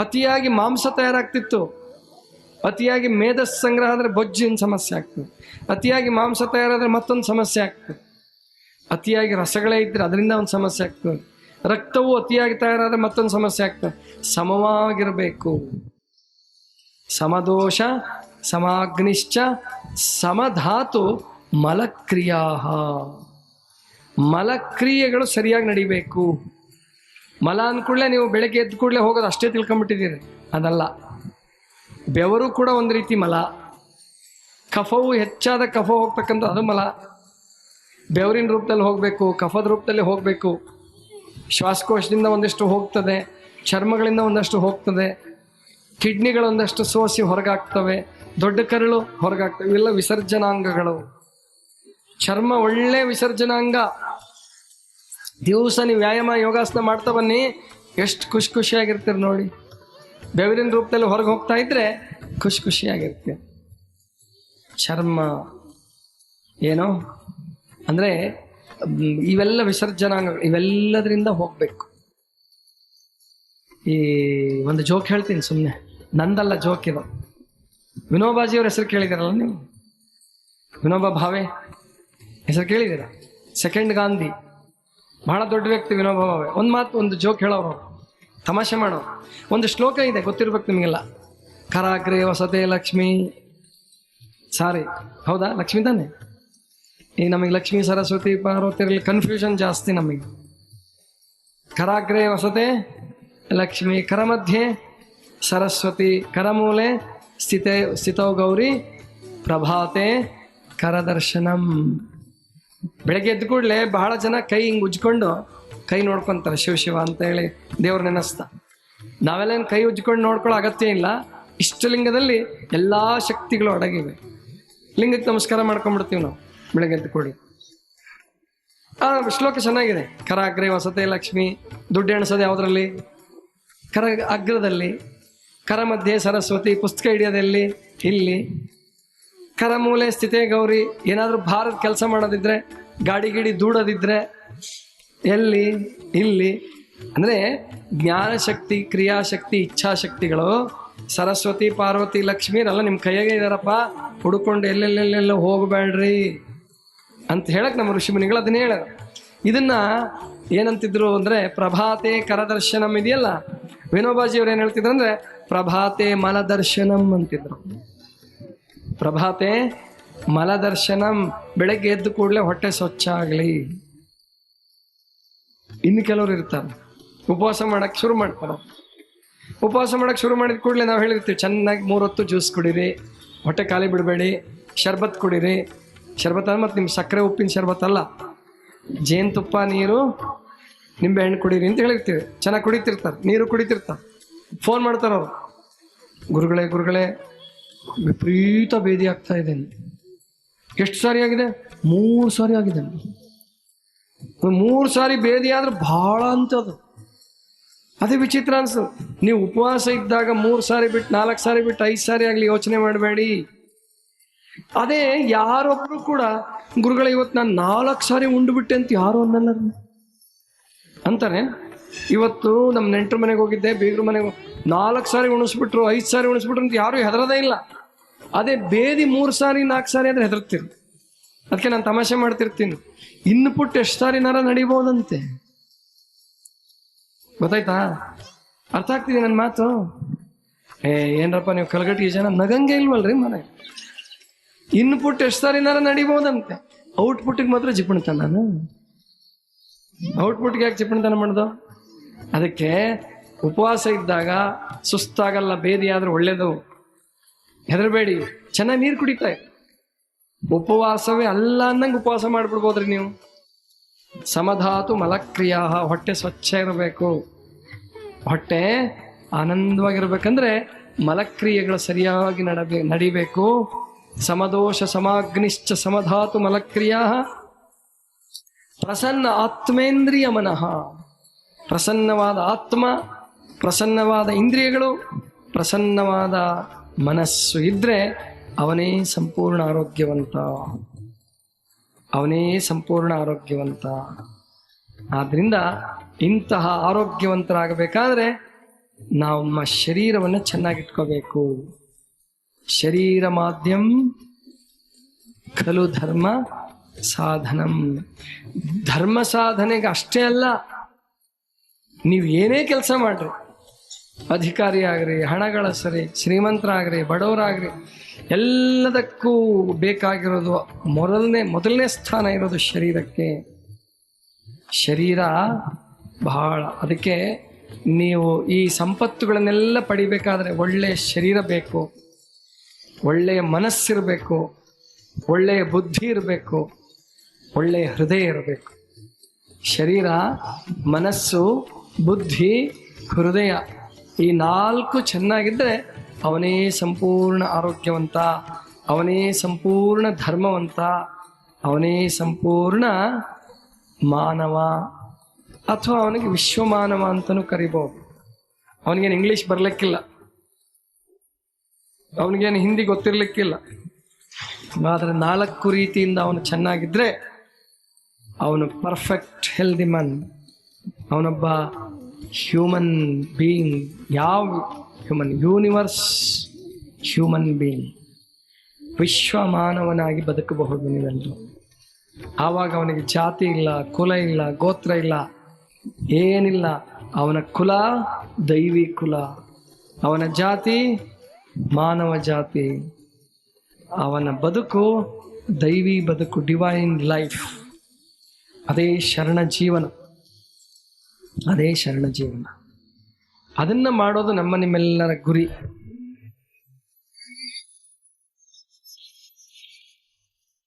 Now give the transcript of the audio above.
ಅತಿಯಾಗಿ ಮಾಂಸ ತಯಾರಾಗ್ತಿತ್ತು, ಅತಿಯಾಗಿ ಮೇಧಸ್ ಸಂಗ್ರಹ ಆದರೆ ಬೊಜ್ಜಿನ ಸಮಸ್ಯೆ ಆಗ್ತದೆ, ಅತಿಯಾಗಿ ಮಾಂಸ ತಯಾರಾದರೆ ಮತ್ತೊಂದು ಸಮಸ್ಯೆ ಆಗ್ತದೆ, ಅತಿಯಾಗಿ ರಸಗಳೇ ಇದ್ದರೆ ಅದರಿಂದ ಒಂದು ಸಮಸ್ಯೆ ಆಗ್ತದೆ, ರಕ್ತವು ಅತಿಯಾಗಿ ತಯಾರಾದರೆ ಮತ್ತೊಂದು ಸಮಸ್ಯೆ ಆಗ್ತದೆ. ಸಮವಾಗಿರಬೇಕು. ಸಮದೋಷ ಸಮಾಗ್ನಿಶ್ಚ ಸಮಧಾತು ಮಲಕ್ರಿಯಾ. ಮಲಕ್ರಿಯೆಗಳು ಸರಿಯಾಗಿ ನಡಿಬೇಕು. ಮಲ ಅಂದ್ಕೂಡಲೇ ನೀವು ಬೆಳಗ್ಗೆ ಎದ್ದ ಕೂಡಲೇ ಹೋಗೋದು ಅಷ್ಟೇ ತಿಳ್ಕೊಂಬಿಟ್ಟಿದ್ದೀರಿ, ಅದಲ್ಲ. ಬೆವರು ಕೂಡ ಒಂದು ರೀತಿ ಮಲ. ಕಫವು ಹೆಚ್ಚಾದ ಕಫ ಹೋಗ್ತಕ್ಕಂಥ ಅದು ಮಲ. ಬೆವರಿನ ರೂಪದಲ್ಲಿ ಹೋಗಬೇಕು, ಕಫದ ರೂಪದಲ್ಲಿ ಹೋಗಬೇಕು. ಶ್ವಾಸಕೋಶದಿಂದ ಒಂದಷ್ಟು ಹೋಗ್ತದೆ, ಚರ್ಮಗಳಿಂದ ಒಂದಷ್ಟು ಹೋಗ್ತದೆ, ಕಿಡ್ನಿಗಳೊಂದಷ್ಟು ಸೋಸಿ ಹೊರಗಾಗ್ತವೆ, ದೊಡ್ಡ ಕರಳು ಹೊರಗಾಗ್ತವೆ. ಇವೆಲ್ಲ ವಿಸರ್ಜನಾಂಗಗಳು. ಚರ್ಮ ಒಳ್ಳೆ ವಿಸರ್ಜನಾಂಗ. ದಿವಸ ನೀವು ವ್ಯಾಯಾಮ ಯೋಗಾಸನ ಮಾಡ್ತಾ ಬನ್ನಿ, ಎಷ್ಟು ಖುಷಿಯಾಗಿರ್ತೀರಿ ನೋಡಿ. ಬೆವರಿನ ರೂಪದಲ್ಲಿ ಹೊರಗೆ ಹೋಗ್ತಾ ಇದ್ರೆ ಖುಷಿಯಾಗಿರ್ತೀರಿ. ಚರ್ಮ ಏನೋ ಅಂದರೆ ಇವೆಲ್ಲ ವಿಸರ್ಜನಾಂಗಗಳು, ಇವೆಲ್ಲದರಿಂದ ಹೋಗ್ಬೇಕು. ಈ ಒಂದು ಜೋಕ್ ಹೇಳ್ತೀನಿ ಸುಮ್ಮನೆ, ನಂದಲ್ಲ ಜೋಕ್ ಇದು. ವಿನೋಬಾಜಿಯವ್ರ ಹೆಸರು ಕೇಳಿದಿರಲ್ಲ ನೀವು? ವಿನೋಬಾ ಭಾವೆ ಹೆಸರು ಕೇಳಿದ್ದೀರ? ಸೆಕೆಂಡ್ ಗಾಂಧಿ, ಬಹಳ ದೊಡ್ಡ ವ್ಯಕ್ತಿ ವಿನೋಬಾ ಭಾವೆ. ಒಂದು ಜೋಕ್ ಹೇಳೋರು, ತಮಾಷೆ ಮಾಡೋರು. ಒಂದು ಶ್ಲೋಕ ಇದೆ, ಗೊತ್ತಿರ್ಬೇಕು ನಿಮಗೆಲ್ಲ. ಕರಾಗ್ರೆ ವಸತೆ ಲಕ್ಷ್ಮಿ. ಸಾರಿ, ಹೌದಾ? ಲಕ್ಷ್ಮಿ ತಾನೆ. ಈಗ ನಮಗೆ ಲಕ್ಷ್ಮೀ ಸರಸ್ವತಿ ಪಾರ್ವತಿಯಲ್ಲಿ ಕನ್ಫ್ಯೂಷನ್ ಜಾಸ್ತಿ ನಮಗೆ. ಕರಾಗ್ರೆ ವಸತೆ ಲಕ್ಷ್ಮಿ, ಕರಮಧ್ಯೆ ಸರಸ್ವತಿ, ಕರಮೂಲೆ ಸ್ಥಿತೌ ಗೌರಿ, ಪ್ರಭಾತೆ ಕರದರ್ಶನಂ. ಬೆಳಗ್ಗೆ ಎದ್ದು ಕೂಡಲೇ ಬಹಳ ಜನ ಕೈ ಹಿಂಗೆ ಉಜ್ಕೊಂಡು ಕೈ ನೋಡ್ಕೊತಾರೆ, ಶಿವ ಅಂತ ಹೇಳಿ ದೇವ್ರ ನೆನೆಸ್ತಾ. ನಾವೆಲ್ಲ ಕೈ ಉಜ್ಕೊಂಡು ನೋಡ್ಕೊಳ್ಳೋ ಅಗತ್ಯ ಇಲ್ಲ. ಇಷ್ಟಲಿಂಗದಲ್ಲಿ ಎಲ್ಲ ಶಕ್ತಿಗಳು ಅಡಗಿವೆ. ಲಿಂಗಕ್ಕೆ ನಮಸ್ಕಾರ ಮಾಡ್ಕೊಂಡ್ಬಿಡ್ತೀವಿ ನಾವು ಬೆಳಗ್ಗೆ ಎದ್ದು ಕೂಡಿ. ಆ ಶ್ಲೋಕ ಚೆನ್ನಾಗಿದೆ. ಕರಾಗ್ರೆ ವಸತೆ ಲಕ್ಷ್ಮಿ. ದುಡ್ಡು ಎಣಿಸೋದು ಯಾವುದರಲ್ಲಿ? ಕರ ಅಗ್ರದಲ್ಲಿ. ಕರ ಮಧ್ಯೆ ಸರಸ್ವತಿ, ಪುಸ್ತಕ ಹಿಡಿಯೋದೆಲ್ಲಿ? ಇಲ್ಲಿ. ಕರಮೂಲೆ ಸ್ಥಿತೇ ಗೌರಿ. ಏನಾದರೂ ಭಾರದ ಕೆಲಸ ಮಾಡೋದಿದ್ರೆ, ಗಾಡಿ ದೂಡೋದಿದ್ರೆ ಎಲ್ಲಿ? ಇಲ್ಲಿ. ಅಂದರೆ ಜ್ಞಾನಶಕ್ತಿ, ಕ್ರಿಯಾಶಕ್ತಿ, ಇಚ್ಛಾಶಕ್ತಿಗಳು ಸರಸ್ವತಿ ಪಾರ್ವತಿ ಲಕ್ಷ್ಮೀರೆಲ್ಲ ನಿಮ್ಮ ಕೈಯಾಗೆ ಇದಾರಪ್ಪ. ಹುಡ್ಕೊಂಡು ಎಲ್ಲೆಲ್ಲೆಲ್ಲೆಲ್ಲ ಹೋಗಬೇಡ್ರಿ ಅಂತ ಹೇಳಕ್ ನಮ್ಮ ಋಷಿಮುನಿಗಳು ಅದನ್ನೇ ಹೇಳೋರು. ಇದನ್ನ ಏನಂತಿದ್ರು ಅಂದರೆ ಪ್ರಭಾತೆ ಕರದರ್ಶನಂ ಇದೆಯಲ್ಲ, ವಿನೋಬಾಜಿಯವ್ರು ಏನು ಹೇಳ್ತಿದ್ರು ಅಂದರೆ ಪ್ರಭಾತೆ ಮಲದರ್ಶನಂ ಅಂತಿದ್ರು. ಪ್ರಭಾತೆ ಮಲದರ್ಶನಂ, ಬೆಳಗ್ಗೆ ಎದ್ದು ಕೂಡಲೇ ಹೊಟ್ಟೆ ಸ್ವಚ್ಛ ಆಗಲಿ. ಇನ್ನು ಕೆಲವರು ಇರ್ತಾರೆ ಉಪವಾಸ ಮಾಡಕ್ಕೆ ಶುರು ಮಾಡ್ತಾರೆ. ಉಪವಾಸ ಮಾಡಕ್ಕೆ ಶುರು ಮಾಡಿದ ಕೂಡಲೇ ನಾವು ಹೇಳಿರ್ತೀವಿ, ಚೆನ್ನಾಗಿ 3 ಹೊತ್ತು ಜ್ಯೂಸ್ ಕುಡೀರಿ, ಹೊಟ್ಟೆ ಖಾಲಿ ಬಿಡಬೇಡಿ, ಶರ್ಬತ್ ಕುಡೀರಿ. ಶರ್ಬತ್ ಅಂದ್ರೆ ಮತ್ತು ನಿಮ್ಮ ಸಕ್ಕರೆ ಉಪ್ಪಿನ ಶರ್ಬತ್ ಅಲ್ಲ, ಜೇನುತುಪ್ಪ ನೀರು ನಿಂಬೆ ಹಣ್ಣು ಕುಡೀರಿ ಅಂತ ಹೇಳಿರ್ತೀವಿ. ಚೆನ್ನಾಗಿ ಕುಡಿತಿರ್ತಾರೆ, ನೀರು ಕುಡಿತಿರ್ತಾರೆ. ಫೋನ್ ಮಾಡ್ತಾರೆ ಅವರು, ಗುರುಗಳೇ ವಿಪರೀತ ಭೇದಿ ಆಗ್ತಾ ಇದೆ. ಎಷ್ಟು ಸಾರಿ ಆಗಿದೆ? 3 ಸಾರಿ ಆಗಿದೆ. 3 ಸಾರಿ ಭೇದಿ ಆದ್ರೆ ಬಹಳ ಅಂತದು. ಅದೇ ವಿಚಿತ್ರ ಅನ್ಸು. ನೀವು ಉಪವಾಸ ಇದ್ದಾಗ 3 ಸಾರಿ ಬಿಟ್ಟು 4 ಸಾರಿ ಬಿಟ್ಟು 5 ಸಾರಿ ಆಗಲಿ ಯೋಚನೆ ಮಾಡಬೇಡಿ. ಅದೇ ಯಾರೊಬ್ರು ಕೂಡ ಗುರುಗಳ ಇವತ್ತು ನಾನು 4 ಸಾರಿ ಉಂಡುಬಿಟ್ಟೆ ಅಂತ ಯಾರು ಅನ್ನಲ್ಲ ಅಂತಾರೆ. ಇವತ್ತು ನಮ್ಮ ನೆಂಟರ ಮನೆಗೆ ಹೋಗಿದ್ದೆ, ಬೀಗ್ರ ಮನೆಗೆ 4 ಸಾರಿ ಉಣಿಸ್ಬಿಟ್ರು, 5 ಸಾರಿ ಉಣಿಸ್ಬಿಟ್ರು ಅಂತ ಯಾರು ಹೆದರದೇ ಇಲ್ಲ. ಅದೇ ಬೇದಿ 3 ಸಾರಿ 4 ಸಾರಿ ಆದರೆ ಹೆದರ್ತೀರಿ. ಅದಕ್ಕೆ ನಾನು ತಮಾಷೆ ಮಾಡ್ತಿರ್ತೀನಿ, ಇನ್ನು ಪುಟ್ಟು ಎಷ್ಟು ಸಾರಿ ನರ ನಡಿಬೋದಂತೆ. ಗೊತ್ತಾಯ್ತಾ? ಅರ್ಥ ಆಗ್ತಿದೆ ನನ್ನ ಮಾತು? ಏನ್ರಪ್ಪ ನೀವು ಕಲ್ಗಟ್ಟಿಗೆ ಜನ ನಗಂಗೆ ಇಲ್ವಲ್ರಿ ಮನೆ. ಇನ್ನು ಪುಟ್ಟು ಎಷ್ಟು ಸಾರಿ ನರ ನಡಿಬೋದಂತೆ. ಔಟ್ಪುಟ್ಟಿಗೆ ಮಾತ್ರ ಜಿಪಣ್ತಾನ ನಾನು. ಔಟ್ಪುಟ್ಗೆ ಯಾಕೆ ಜಿಪಣ್ತನ ಮಾಡೋದು? ಅದಕ್ಕೆ ಉಪವಾಸ ಇದ್ದಾಗ ಸುಸ್ತಾಗಲ್ಲ, ಬೇದಿ ಆದ್ರೆ ಒಳ್ಳೇದು. ಹೆದರಬೇಡಿ, ಚೆನ್ನಾಗಿ ನೀರು ಕುಡಿತಾ ಇರಿ. ಉಪವಾಸವೇ ಅಲ್ಲ ಅನ್ನಂಗೆ ಉಪವಾಸ ಮಾಡ್ಬಿಡ್ಬೋದ್ರಿ ನೀವು. ಸಮಧಾತು ಮಲಕ್ರಿಯಾ, ಹೊಟ್ಟೆ ಸ್ವಚ್ಛ ಇರಬೇಕು. ಹೊಟ್ಟೆ ಆನಂದವಾಗಿರ್ಬೇಕಂದ್ರೆ ಮಲಕ್ರಿಯೆಗಳು ಸರಿಯಾಗಿ ನಡಿಬೇಕು. ಸಮದೋಷ ಸಮಾಗ್ನಿಶ್ಚ ಸಮಧಾತು ಮಲಕ್ರಿಯಾ. ಪ್ರಸನ್ನ ಆತ್ಮೇಂದ್ರಿಯ ಮನಃ. ಪ್ರಸನ್ನವಾದ ಆತ್ಮ, ಪ್ರಸನ್ನವಾದ ಇಂದ್ರಿಯಗಳು, ಪ್ರಸನ್ನವಾದ ಮನಸ್ಸು ಇದ್ರೆ ಅವನೇ ಸಂಪೂರ್ಣ ಆರೋಗ್ಯವಂತ. ಅವನೇ ಸಂಪೂರ್ಣ ಆರೋಗ್ಯವಂತ. ಆದ್ರಿಂದ ಇಂತಹ ಆರೋಗ್ಯವಂತರಾಗಬೇಕಾದ್ರೆ ನಮ್ಮ ಶರೀರವನ್ನು ಚೆನ್ನಾಗಿಟ್ಕೋಬೇಕು. ಶರೀರ ಮಾಧ್ಯಮ ಖಲು ಧರ್ಮ ಸಾಧನಂ. ಧರ್ಮ ಸಾಧನೆಗೆ ಅಷ್ಟೇ ಅಲ್ಲ, ನೀವು ಏನೇ ಕೆಲಸ ಮಾಡ್ರಿ, ಅಧಿಕಾರಿ ಆಗ್ರಿ, ಹಣಗಳಸರಿ, ಶ್ರೀಮಂತರಾಗ್ರಿ, ಬಡವರಾಗ್ರಿ, ಎಲ್ಲದಕ್ಕೂ ಬೇಕಾಗಿರೋದು ಮೊದಲನೇ ಸ್ಥಾನ ಇರೋದು ಶರೀರಕ್ಕೆ. ಶರೀರ ಬಹಳ, ಅದಕ್ಕೆ ನೀವು ಈ ಸಂಪತ್ತುಗಳನ್ನೆಲ್ಲ ಪಡಿಬೇಕಾದ್ರೆ ಒಳ್ಳೆಯ ಶರೀರ ಬೇಕು, ಒಳ್ಳೆಯ ಮನಸ್ಸಿರಬೇಕು, ಒಳ್ಳೆಯ ಬುದ್ಧಿ ಇರಬೇಕು, ಒಳ್ಳೆಯ ಹೃದಯ ಇರಬೇಕು. ಶರೀರ, ಮನಸ್ಸು, ಬುದ್ಧಿ, ಹೃದಯ ಈ 4 ಚೆನ್ನಾಗಿದ್ದರೆ ಅವನೇ ಸಂಪೂರ್ಣ ಆರೋಗ್ಯವಂತ, ಅವನೇ ಸಂಪೂರ್ಣ ಧರ್ಮವಂತ, ಅವನೇ ಸಂಪೂರ್ಣ ಮಾನವ, ಅಥವಾ ಅವನಿಗೆ ವಿಶ್ವಮಾನವ ಅಂತಲೂ ಕರಿಬಹುದು. ಅವನಿಗೇನು ಇಂಗ್ಲಿಷ್ ಬರ್ಲಿಕ್ಕಿಲ್ಲ, ಅವನಿಗೇನು ಹಿಂದಿ ಗೊತ್ತಿರ್ಲಿಕ್ಕಿಲ್ಲ, ಆದರೆ 4 ರೀತಿಯಿಂದ ಅವನು ಚೆನ್ನಾಗಿದ್ರೆ ಅವನು ಪರ್ಫೆಕ್ಟ್ ಹೆಲ್ದಿ ಮನ್. ಅವನೊಬ್ಬ ಹ್ಯೂಮನ್ ಬೀಯಿಂಗ್. ಯಾವ ಹ್ಯೂಮನ್? Universe human being. ವಿಶ್ವ ಮಾನವನಾಗಿ ಬದುಕಬಹುದು ನೀವೆಲ್ಲರೂ. ಆವಾಗ ಅವನಿಗೆ ಜಾತಿ ಇಲ್ಲ, ಕುಲ ಇಲ್ಲ, ಗೋತ್ರ ಇಲ್ಲ, ಏನಿಲ್ಲ. ಅವನ ಕುಲ ದೈವಿ ಕುಲ, ಅವನ ಜಾತಿ ಮಾನವ ಜಾತಿ, ಅವನ ಬದುಕು ದೈವಿ ಬದುಕು, ಡಿವೈನ್ ಲೈಫ್. ಅದೇ ಶರಣ ಜೀವನ, ಅದೇ ಶರಣ ಜೀವನ. ಅದನ್ನ ಮಾಡೋದು ನಮ್ಮ ನಿಮ್ಮೆಲ್ಲರ ಗುರಿ.